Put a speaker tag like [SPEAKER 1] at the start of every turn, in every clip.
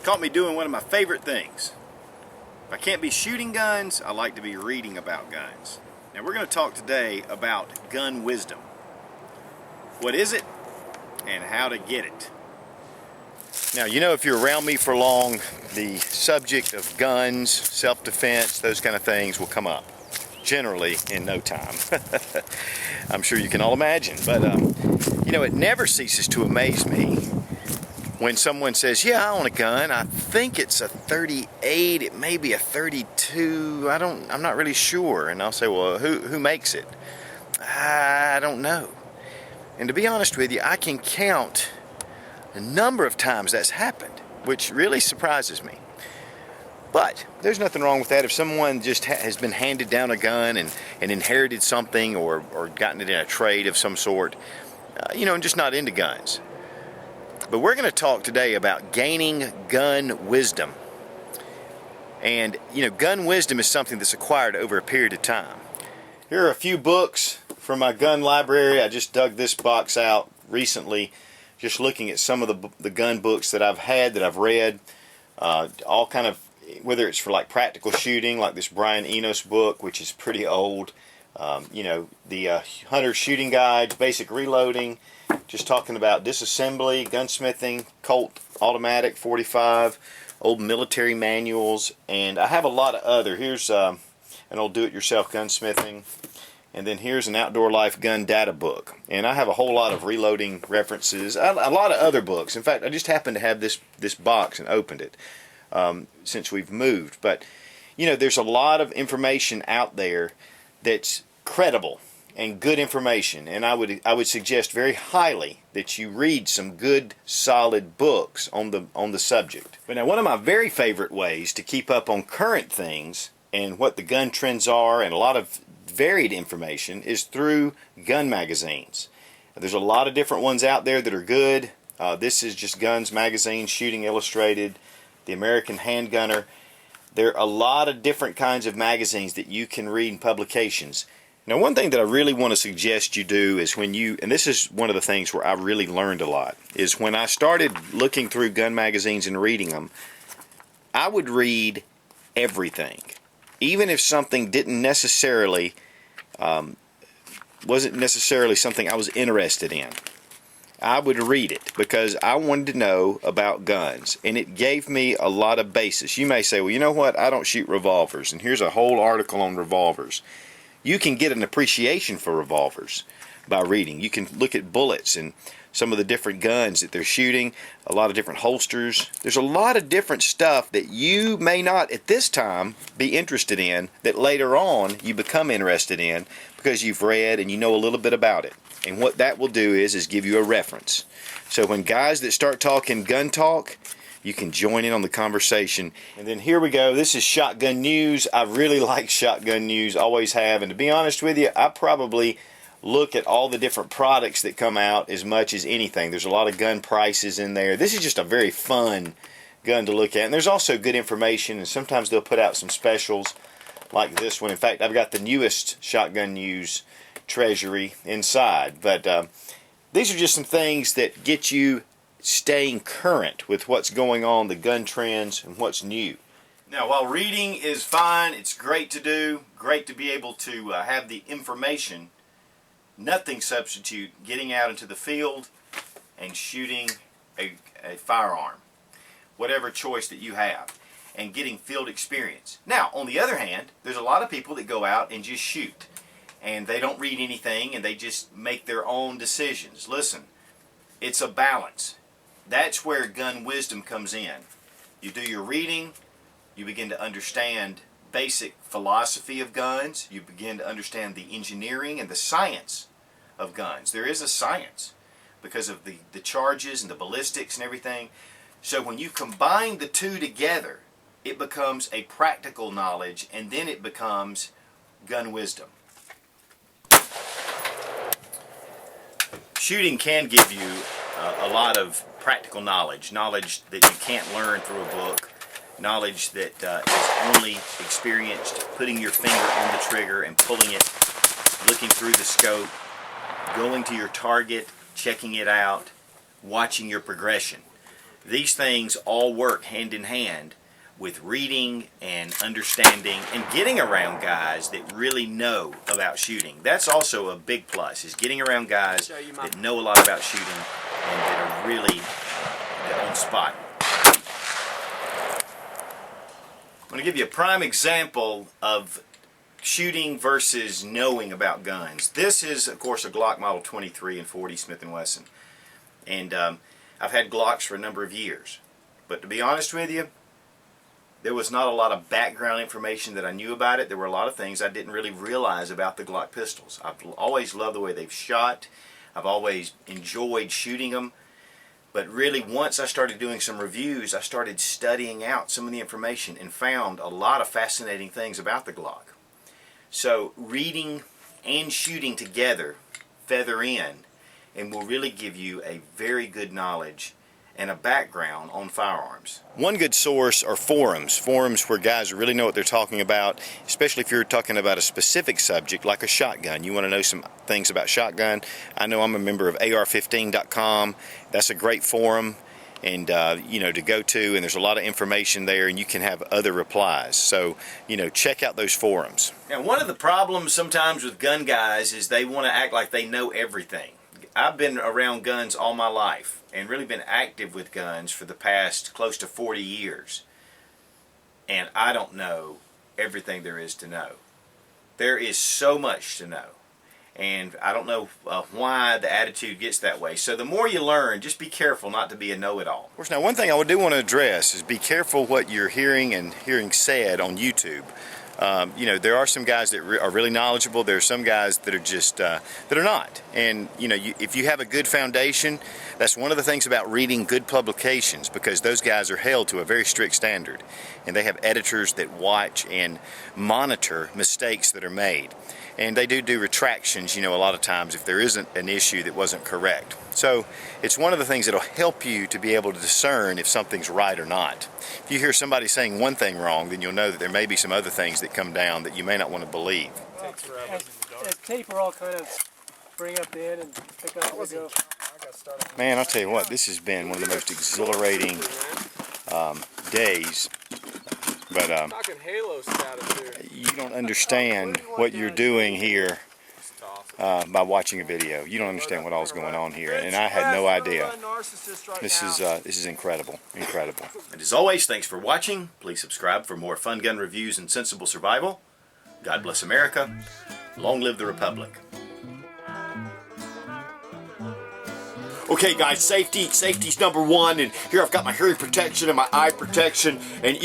[SPEAKER 1] caught me doing one of my favorite things. If I can't be shooting guns, I like to be reading about guns. Now we're going to talk today about gun wisdom. What is it and how to get it? Now, you know, if you're around me for long, the subject of guns, self-defense, those kind of things will come up. Generally in no time. I'm sure you can all imagine. But, you know, it never ceases to amaze me when someone says, yeah, I own a gun. I think it's a 38. It may be a 32. I'm not really sure. And I'll say, well, who makes it? I don't know. And to be honest with you, I can count a number of times that's happened, which really surprises me. But there's nothing wrong with that. If someone just has been handed down a gun and inherited something or gotten it in a trade of some sort, you know, and just not into guns. But we're going to talk today about gaining gun wisdom. And, you know, gun wisdom is something that's acquired over a period of time. Here are a few books from my gun library. I just dug this box out recently, just looking at some of the gun books that I've had, that I've read, all kind of, whether it's for like practical shooting, like this Brian Enos book, which is pretty old, you know, the Hunter Shooting Guide, Basic Reloading, just talking about disassembly, gunsmithing, Colt Automatic 45, old military manuals, and I have a lot of other. Here's an old do-it-yourself gunsmithing, and then here's an Outdoor Life gun data book. And I have a whole lot of reloading references, a lot of other books. In fact, I just happened to have this box and opened it. Since we've moved. But, you know, there's a lot of information out there that's credible and good information, and I would suggest very highly that you read some good, solid books on the subject. But now, one of my very favorite ways to keep up on current things and what the gun trends are and a lot of varied information is through gun magazines. There's a lot of different ones out there that are good. This is just Guns Magazine, Shooting Illustrated, the American Handgunner. There are a lot of different kinds of magazines that you can read in publications. Now, one thing that I really want to suggest you do is when you, and this is one of the things where I really learned a lot, is when I started looking through gun magazines and reading them, I would read everything. Even if something didn't necessarily, wasn't necessarily something I was interested in. I would read it because I wanted to know about guns, and it gave me a lot of basis. You may say, well, you know what, I don't shoot revolvers, and here's a whole article on revolvers. You can get an appreciation for revolvers by reading. You can look at bullets and some of the different guns that they're shooting, a lot of different holsters. There's a lot of different stuff that you may not at this time be interested in that later on you become interested in because you've read and you know a little bit about it. And what that will do is give you a reference. So when guys that start talking gun talk, you can join in on the conversation. And then here we go. This is Shotgun News. I really like Shotgun News, always have. And to be honest with you, I probably look at all the different products that come out as much as anything. There's a lot of gun prices in there. This is just a very fun gun to look at. And there's also good information, and sometimes they'll put out some specials like this one. In fact, I've got the newest Shotgun News treasury inside. But these are just some things that get you staying current with what's going on, the gun trends, and what's new. Now, while reading is fine, it's great to do, great to be able to have the information, nothing substitute getting out into the field and shooting a firearm, whatever choice that you have, and getting field experience. Now, on the other hand, there's a lot of people that go out and just shoot, and they don't read anything, and they just make their own decisions. Listen, it's a balance. That's where gun wisdom comes in. You do your reading, you begin to understand basic philosophy of guns, you begin to understand the engineering and the science of guns. There is a science because of the charges and the ballistics and everything. So when you combine the two together, it becomes a practical knowledge, and then it becomes gun wisdom. Shooting can give you a lot of practical knowledge that you can't learn through a book, knowledge that is only experienced putting your finger on the trigger and pulling it, looking through the scope, going to your target, checking it out, watching your progression. These things all work hand in hand with reading and understanding and getting around guys that really know about shooting. That's also a big plus, is getting around guys that know a lot about shooting and that are really on spot. I'm going to give you a prime example of shooting versus knowing about guns. This is, of course, a Glock Model 23 and 40 Smith & Wesson. And I've had Glocks for a number of years. But to be honest with you, there was not a lot of background information that I knew about it. There were a lot of things I didn't really realize about the Glock pistols. I've always loved the way they've shot. I've always enjoyed shooting them. But really, once I started doing some reviews, I started studying out some of the information and found a lot of fascinating things about the Glock. So reading and shooting together feather in and will really give you a very good knowledge and a background on firearms. One good source are forums. Forums where guys really know what they're talking about, especially if you're talking about a specific subject like a shotgun. You want to know some things about shotgun. I know I'm a member of AR15.com. That's a great forum and to go to, and there's a lot of information there, and you can have other replies. So check out those forums. Now, one of the problems sometimes with gun guys is they want to act like they know everything. I've been around guns all my life and really been active with guns for the past close to 40 years. And I don't know everything there is to know. There is so much to know. And I don't know why the attitude gets that way. So the more you learn, just be careful not to be a know-it-all. Of course, now one thing I do want to address is be careful what you're hearing said on YouTube. There are some guys that are really knowledgeable. There are some guys that are just that are not. And if you have a good foundation, that's one of the things about reading good publications, because those guys are held to a very strict standard, and they have editors that watch and monitor mistakes that are made. And they do retractions, a lot of times if there isn't an issue that wasn't correct. So it's one of the things that will help you to be able to discern if something's right or not. If you hear somebody saying one thing wrong, then you'll know that there may be some other things that come down that you may not want to believe.
[SPEAKER 2] At taper, I'll kind of bring up the end and pick up where we go.
[SPEAKER 1] Man, I'll tell you what, this has been one of the most exhilarating days. But you don't understand what you're doing here by watching a video. You don't understand what all's going on here, and I had no idea. This is incredible, incredible. And as always, thanks for watching. Please subscribe for more fun gun reviews and sensible survival. God bless America. Long live the Republic. Okay guys, safety's number one, and here I've got my hearing protection and my eye protection, and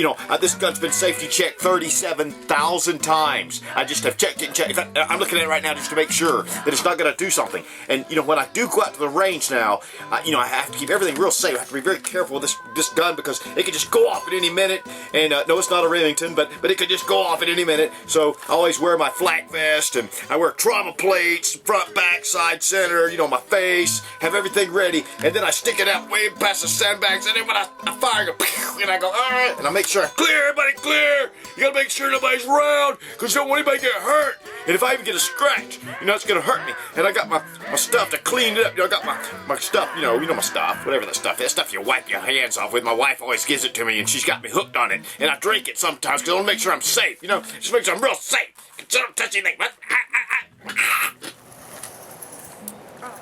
[SPEAKER 1] this gun's been safety checked 37,000 times. I just have checked it and checked. In fact, I'm looking at it right now just to make sure that it's not going to do something. And when I do go out to the range now, I have to keep everything real safe. I have to be very careful with this gun, because it could just go off at any minute. And no, it's not a Remington, but it could just go off at any minute. So I always wear my flak vest, and I wear trauma plates, front, back, side, center, my face, have everything ready, and then I stick it out way past the sandbags, and then when I fire, I go, and I go, all right, and I make sure I clear, everybody clear. You gotta make sure nobody's around, because you don't want anybody to get hurt. And if I even get a scratch, it's gonna hurt me. And I got my stuff to clean it up. I got my stuff, my stuff, whatever that stuff is, stuff you wipe your hands off with. My wife always gives it to me, and she's got me hooked on it, and I drink it sometimes because I want to make sure I'm safe. Just make sure I'm real safe. So don't touch anything. All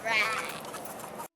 [SPEAKER 1] right.